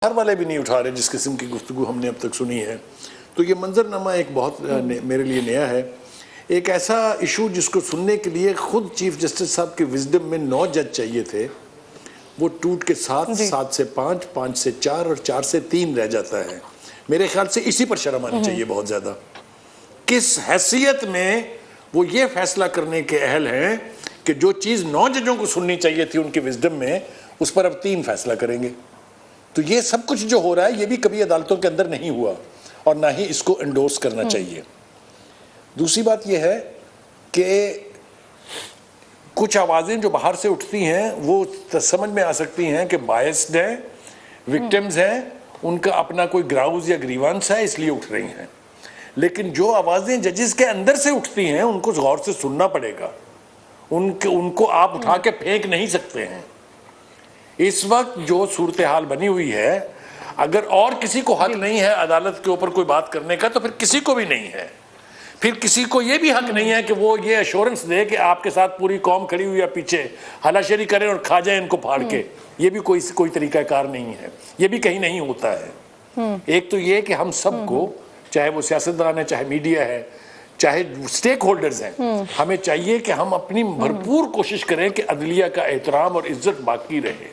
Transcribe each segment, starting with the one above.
ہر والے بھی نہیں اٹھا رہے جس قسم کی گفتگو ہم نے اب تک سنی ہے. تو یہ منظرنامہ ایک بہت میرے لیے نیا ہے. ایک ایسا ایشو جس کو سننے کے لیے خود چیف جسٹس صاحب کے وزڈم میں 9 جج چاہیے تھے، وہ ٹوٹ کے 7 سے 5 5 سے 4 اور 4 سے 3 رہ جاتا ہے. میرے خیال سے اسی پر شرم آنی چاہیے بہت زیادہ. کس حیثیت میں وہ یہ فیصلہ کرنے کے اہل ہیں کہ جو چیز 9 ججوں کو سننی چاہیے تھی ان کے وزڈم میں، اس پر اب 3 فیصلہ کریں گے. تو یہ سب کچھ جو ہو رہا ہے یہ بھی کبھی عدالتوں کے اندر نہیں ہوا اور نہ ہی اس کو انڈورس کرنا چاہیے. دوسری بات یہ ہے کہ کچھ آوازیں جو باہر سے اٹھتی ہیں وہ سمجھ میں آ سکتی ہیں کہ بائسڈ ہیں، وکٹمز ہیں، ان کا اپنا کوئی گراؤز یا گریوانس ہے اس لیے اٹھ رہی ہیں. لیکن جو آوازیں ججز کے اندر سے اٹھتی ہیں ان کو غور سے سننا پڑے گا. ان کو آپ اٹھا کے پھینک نہیں سکتے ہیں. اس وقت جو صورتحال بنی ہوئی ہے، اگر اور کسی کو حق نہیں ہے عدالت کے اوپر کوئی بات کرنے کا تو پھر کسی کو بھی نہیں ہے. پھر کسی کو یہ بھی حق نہیں ہے کہ وہ یہ ایشورنس دے کہ آپ کے ساتھ پوری قوم کھڑی ہوئی ہے پیچھے، ہلاشری کریں اور کھا جائیں ان کو پھاڑ کے. یہ بھی کوئی طریقہ کار نہیں ہے، یہ بھی کہیں نہیں ہوتا ہے. ایک تو یہ کہ ہم سب کو، چاہے وہ سیاستدان ہے، چاہے میڈیا ہے، چاہے سٹیک ہولڈرز ہیں، ہمیں چاہیے کہ ہم اپنی بھرپور کوشش کریں کہ عدلیہ کا احترام اور عزت باقی رہے.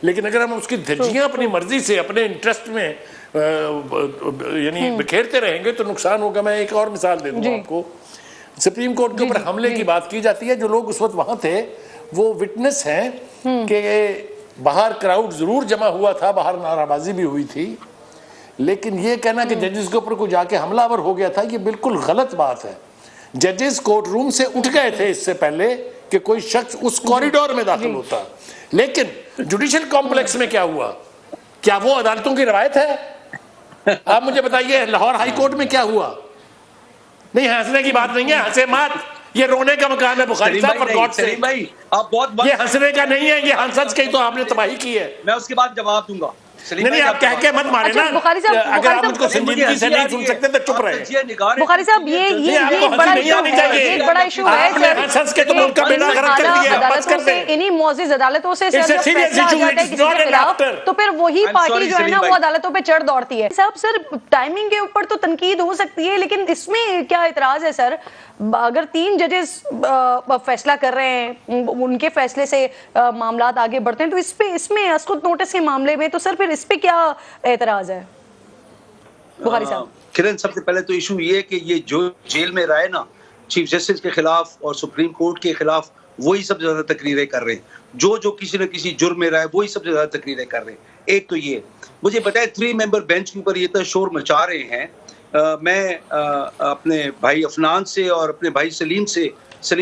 لیکن اگر ہم اس کی دھجیاں اپنی مرضی سے اپنے انٹرسٹ میں یعنی بکھیرتے رہیں گے تو نقصان ہوگا. میں ایک اور مثال دے دوں آپ کو. سپریم کورٹ کے اوپر حملے کی بات کی جاتی ہے. جو لوگ اس وقت وہاں تھے وہ وٹنس ہیں کہ باہر کراؤڈ ضرور جمع ہوا تھا، باہر نعرہ بازی بھی ہوئی تھی، لیکن یہ کہنا کہ ججز کے اوپر کوئی جا کے حملہ آور ہو گیا تھا یہ بالکل غلط بات ہے. ججز کورٹ روم سے اٹھ گئے تھے اس سے پہلے کہ کوئی شخص اس کوریڈور میں داخل ہوتا. لیکن جوڈیشل کمپلیکس میں کیا ہوا؟ کیا وہ عدالتوں کی روایت ہے؟ آپ مجھے بتائیے لاہور ہائی کورٹ میں کیا ہوا؟ نہیں، ہنسنے کی بات نہیں ہے، ہنسے مات. یہ رونے کا مقام ہے بخاری صاحب پر گاڈ سے. یہ ہنسنے کا نہیں ہے، یہ ہنس کے ہی تو آپ نے تباہی کی ہے. میں اس کے بعد جواب دوں گا. نہیں آپ کہہ کے مت مارے نا. اگر آپ مجھ کو سنجیدگی سے نہیں سن سکتے تو چپ رہے. بخاری صاحب یہ ایک بڑا ایشو ہے. عدالتوں سے انہی معزز عدالتوں سے فیصلہ آ جاتا ہے کسی کے خلاف تو پھر وہی پارٹی جو ہے نا وہ عدالتوں پہ چڑھ دوڑتی ہے. صاحب سر ٹائمنگ کے اوپر تو تنقید ہو سکتی ہے لیکن اس میں کیا اعتراض ہے سر؟ اگر 3 ججز فیصلہ کر رہے ہیں، ان کے فیصلے سے معاملات آگے بڑھتے ہیں، تو اس میں اسکت نوٹس کے معاملے میں تو سر پھر اس پہ کیا اعتراض ہے بخاری صاحب؟ کرن، سب سے پہلے تو ایشو یہ ہے کہ یہ جو جیل میں رائے نا چیف جسٹس کے خلاف اور سپریم کورٹ کے خلاف وہی سب سے زیادہ تقریریں کر رہے ہیں. جو کسی نہ کسی جرم میں رائے وہی سب سے زیادہ تقریریں کر رہے ہیں. ایک تو یہ مجھے بتائے 3 ممبر بینچ کے اوپر یہ تو شور مچا رہے ہیں. میں اپنے بھائی افنان سے اور اپنے بھائی سلیم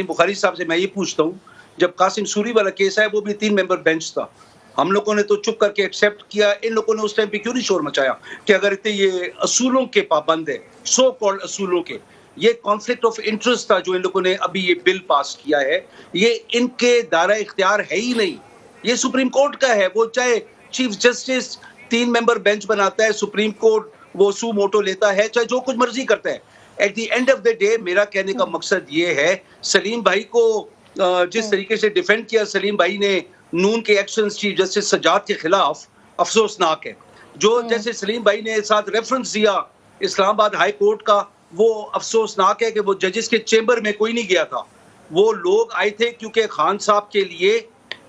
بخاری صاحب سے میں یہ پوچھتا ہوں، جب قاسم سوری والا کیس ہے وہ بھی 3 ممبر بینچ تھا. ہم لوگوں نے تو چپ کر کے ایکسیپٹ کیا. ان لوگوں نے اس ٹائم پہ کیوں نہیں شور مچایا کہ اگر اتنے یہ اصولوں کے پابند ہے، سو کالڈ اصولوں کے، یہ کانفلکٹ آف انٹرسٹ تھا جو ان لوگوں نے ابھی یہ بل پاس کیا ہے، یہ ان کے دائرہ اختیار ہے ہی نہیں. یہ سپریم کورٹ کا ہے. وہ چاہے چیف جسٹس 3 ممبر بینچ بناتا ہے، سپریم کورٹ وہ سو موٹو لیتا ہے، چاہے جو کچھ مرضی کرتا ہے. At the end of the day میرا کہنے کا مقصد یہ ہے، سلیم بھائی کو جس طریقے سے ڈیفینڈ کیا سلیم بھائی نے نون کے ایکشنز چیف جسٹس سجاد کے خلاف، افسوسناک ہے. جو جیسے سلیم بھائی نے ساتھ ریفرنس دیا اسلام آباد ہائی کورٹ کا، وہ افسوسناک ہے کہ وہ ججز کے چیمبر میں کوئی نہیں گیا تھا. وہ لوگ آئے تھے کیونکہ خان صاحب کے لیے.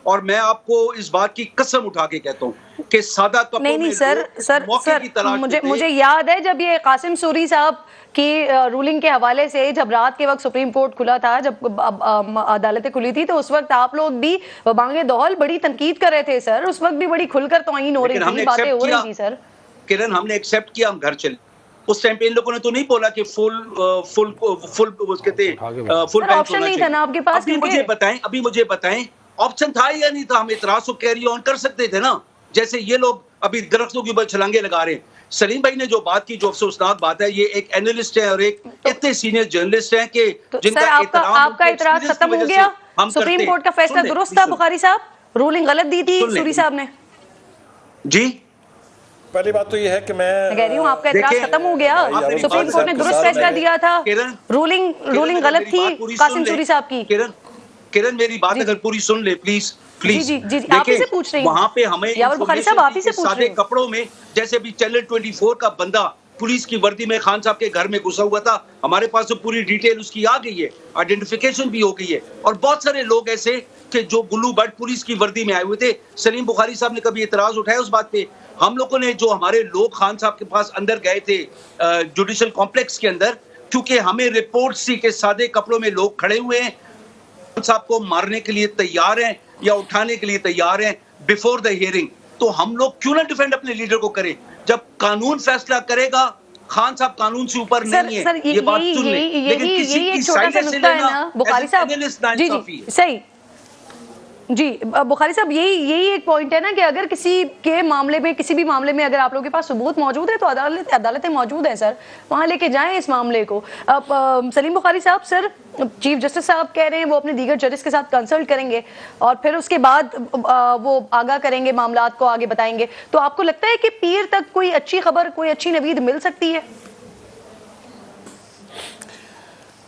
اور میں آپ کو اس بات کی قسم اٹھا کے کہتا ہوں کہ سادہ کپڑوں میں نہیں سر مجھے یاد ہے جب یہ قاسم سوری صاحب کی رولنگ کے حوالے سے جب رات کے وقت سپریم کورٹ کھلا تھا، جب عدالتیں کھلی تھی، تو اس وقت آپ لوگ بھی بانگے دہل بڑی تنقید کر رہے تھے سر. اس وقت بھی بڑی کھل کر توہین ہو رہی تھی، باتیں ہو رہی تھی سر. کرن، ہم نے ایکسیپٹ کیا، ہم گھر چلے. اس ٹائم پہ ان لوگوں نے تو نہیں بولا کہ فل کہتے آپشن نہیں تھا نا آپ کے پاس. ابھی مجھے بتائیں آپشن تھا یا نہیں تھا؟ ہم اعتراض کو کیری آن کر سکتے تھے نا، جیسے یہ لوگ ابھی درختوں کے اوپر چھلانگے لگا رہے ہیں. سلیم بھائی نے جو بات کی، جو افسوسناک بات ہے، یہ ایک اینالسٹ ہے اور ایک اتنے سینئر جرنلسٹ ہیں کہ جن کا احترام. آپ کا اعتراض ختم ہو گیا؟ سپریم کورٹ کا فیصلہ درست تھا بخاری صاحب؟ رولنگ غلط دی تھی سوری صاحب نے؟ جی پہلی بات تو یہ ہے کہ میں کہہ رہی ہوں آپ کا اعتراض ختم ہو گیا. سپریم کورٹ نے درست فیصلہ دیا تھا، رولنگ غلط تھی قاسم سوری صاحب کی. کرن میری بات اگر پوری سن لے پلیز. پلیز دیکھیں وہاں پہ ہمیں سادے کپڑوں میں جیسے بھی چینل 24 کا بندہ پولیس کی وردی میں خان صاحب کے گھر میں گھسا ہوا تھا, ہمارے پاس تو پوری ڈیٹیل اس کی آ گئی ہے, آئیڈینٹیفیکیشن بھی ہو گئی ہے, اور بہت سارے لوگ ایسے کہ جو بلو برڈ پولیس کی وردی میں آئے ہوئے تھے. سلیم بخاری صاحب نے کبھی اعتراض اٹھایا اس بات پہ؟ ہم لوگوں نے جو ہمارے لوگ خان صاحب کے پاس اندر گئے تھے جوڈیشل کمپلیکس کے اندر, کیونکہ ہمیں رپورٹ سی کہ سادے کپڑوں میں لوگ کھڑے ہوئے ہیں, خان صاحب کو مارنے کے لیے تیار ہیں یا اٹھانے کے لیے تیار ہیں بیفور دا ہیئرنگ, تو ہم لوگ کیوں نہ ڈیفینڈ اپنے لیڈر کو کریں؟ جب قانون فیصلہ کرے گا, خان صاحب قانون سے اوپر نہیں ہے, یہ بات سن لیں, لیکن کسی کی سائڈ سے لینا بخاری صاحب صحیح. جی بخاری صاحب یہی ایک پوائنٹ ہے نا کہ اگر کسی کے معاملے میں, کسی بھی معاملے میں اگر آپ لوگوں کے پاس ثبوت موجود ہے تو عدالتیں موجود ہیں سر, وہاں لے کے جائیں اس معاملے کو. سلیم بخاری صاحب, سر چیف جسٹس صاحب کہہ رہے ہیں وہ اپنے دیگر ججز کے ساتھ کنسلٹ کریں گے اور پھر اس کے بعد وہ آگاہ کریں گے, معاملات کو آگے بتائیں گے, تو آپ کو لگتا ہے کہ پیر تک کوئی اچھی خبر, کوئی اچھی نوید مل سکتی ہے؟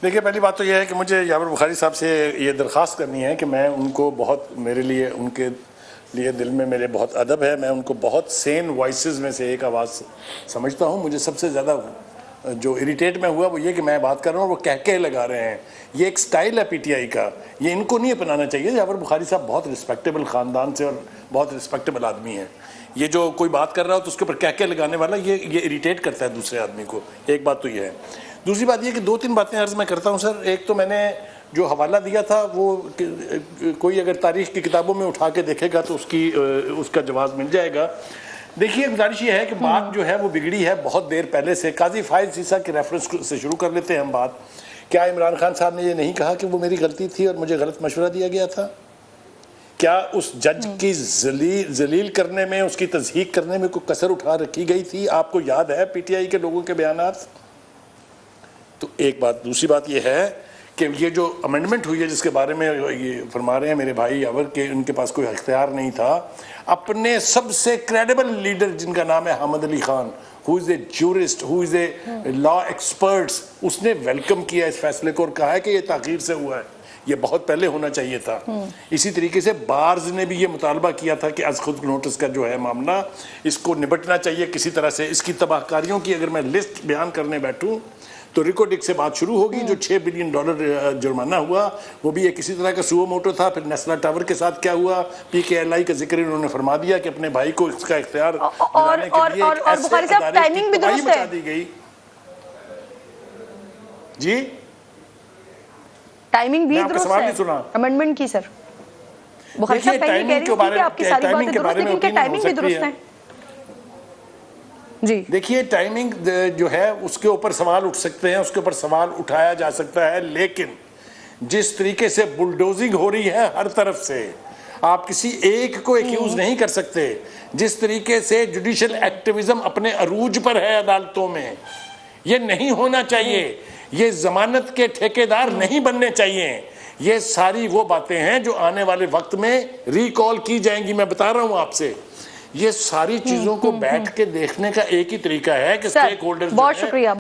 دیکھیے پہلی بات تو یہ ہے کہ مجھے یاور بخاری صاحب سے یہ درخواست کرنی ہے کہ میں ان کو بہت, میرے لیے ان کے لیے دل میں میرے بہت ادب ہے, میں ان کو بہت سین وائسز میں سے ایک آواز سمجھتا ہوں. مجھے سب سے زیادہ جو اریٹیٹ میں ہوا وہ یہ کہ میں بات کر رہا ہوں اور وہ کہہ لگا رہے ہیں. یہ ایک سٹائل ہے پی ٹی آئی کا, یہ ان کو نہیں اپنانا چاہیے. یاور بخاری صاحب بہت رسپیکٹیبل خاندان سے اور بہت رسپیکٹیبل آدمی ہیں. یہ جو کوئی بات کر رہا ہو تو اس کے اوپر کہہ لگانے والا یہ اریٹیٹ کرتا ہے دوسرے آدمی کو. ایک بات تو یہ ہے. دوسری بات یہ کہ 2-3 باتیں عرض میں کرتا ہوں سر. ایک تو میں نے جو حوالہ دیا تھا وہ کوئی اگر تاریخ کی کتابوں میں اٹھا کے دیکھے گا تو اس کا جواز مل جائے گا. دیکھیے گزارش یہ ہے کہ بات جو ہے وہ بگڑی ہے بہت دیر پہلے سے. قاضی فائز عیسیٰ کے ریفرنس سے شروع کر لیتے ہیں ہم بات. کیا عمران خان صاحب نے یہ نہیں کہا کہ وہ میری غلطی تھی اور مجھے غلط مشورہ دیا گیا تھا؟ کیا اس جج کی ذلیل کرنے میں, اس کی تضحیق کرنے میں کوئی کسر اٹھا رکھی گئی تھی؟ آپ کو یاد ہے پی ٹی آئی کے لوگوں کے بیانات؟ تو ایک بات. دوسری بات یہ ہے کہ یہ جو امینڈمنٹ ہوئی ہے جس کے بارے میں یہ فرما رہے ہیں میرے بھائی یاور کہ ان کے پاس کوئی اختیار نہیں تھا, اپنے سب سے کریڈیبل لیڈر جن کا نام ہے Hamid Ali Khan, who is a jurist, who is a law experts, اس نے ویلکم کیا اس فیصلے کو اور کہا ہے کہ یہ تاخیر سے ہوا ہے, یہ بہت پہلے ہونا چاہیے تھا. اسی طریقے سے بارز نے بھی یہ مطالبہ کیا تھا کہ از خود نوٹس کا جو ہے معاملہ اس کو نبٹنا چاہیے کسی طرح سے. اس کی تباہ کاریوں کی اگر میں لسٹ بیان کرنے بیٹھوں تو ریکوڈک سے بات شروع ہوگی. جو $6 بلین جرمانہ ہوا وہ بھی ایک کسی طرح کا سو موٹو تھا. پھر نیسلا ٹاور کے ساتھ کیا ہوا, پی کے ایل آئی کا ذکر انہوں نے فرما دیا کہ اپنے بھائی کو اس کا اختیار دلانے کے لیے ایک ایسے ادارے کی تباہی مچا دی گئی. جی ٹائمنگ بھی درست ہے امینڈمنٹ کی سر. بخاری صاحب پہلے کہہ رہی تھی کہ آپ کی ساری باتیں درست ہیں, لیکن کیا ٹائمنگ بھی درست ہے؟ جی دیکھیے ٹائمنگ جو ہے اس کے اوپر سوال اٹھ سکتے ہیں, اس کے اوپر سوال اٹھایا جا سکتا ہے, لیکن جس طریقے سے بلڈوزنگ ہو رہی ہے ہر طرف سے, آپ کسی ایک کو ایکیوز نہیں کر سکتے. جس طریقے سے جوڈیشل ایکٹیویزم اپنے عروج پر ہے عدالتوں میں, یہ نہیں ہونا چاہیے. یہ ضمانت کے ٹھیکیدار نہیں بننے چاہیے. یہ ساری وہ باتیں ہیں جو آنے والے وقت میں ریکال کی جائیں گی. میں بتا رہا ہوں آپ سے, یہ ساری چیزوں کو بیٹھ کے دیکھنے کا ایک ہی طریقہ ہے کہ اسٹیک ہولڈرز. بہت شکریہ.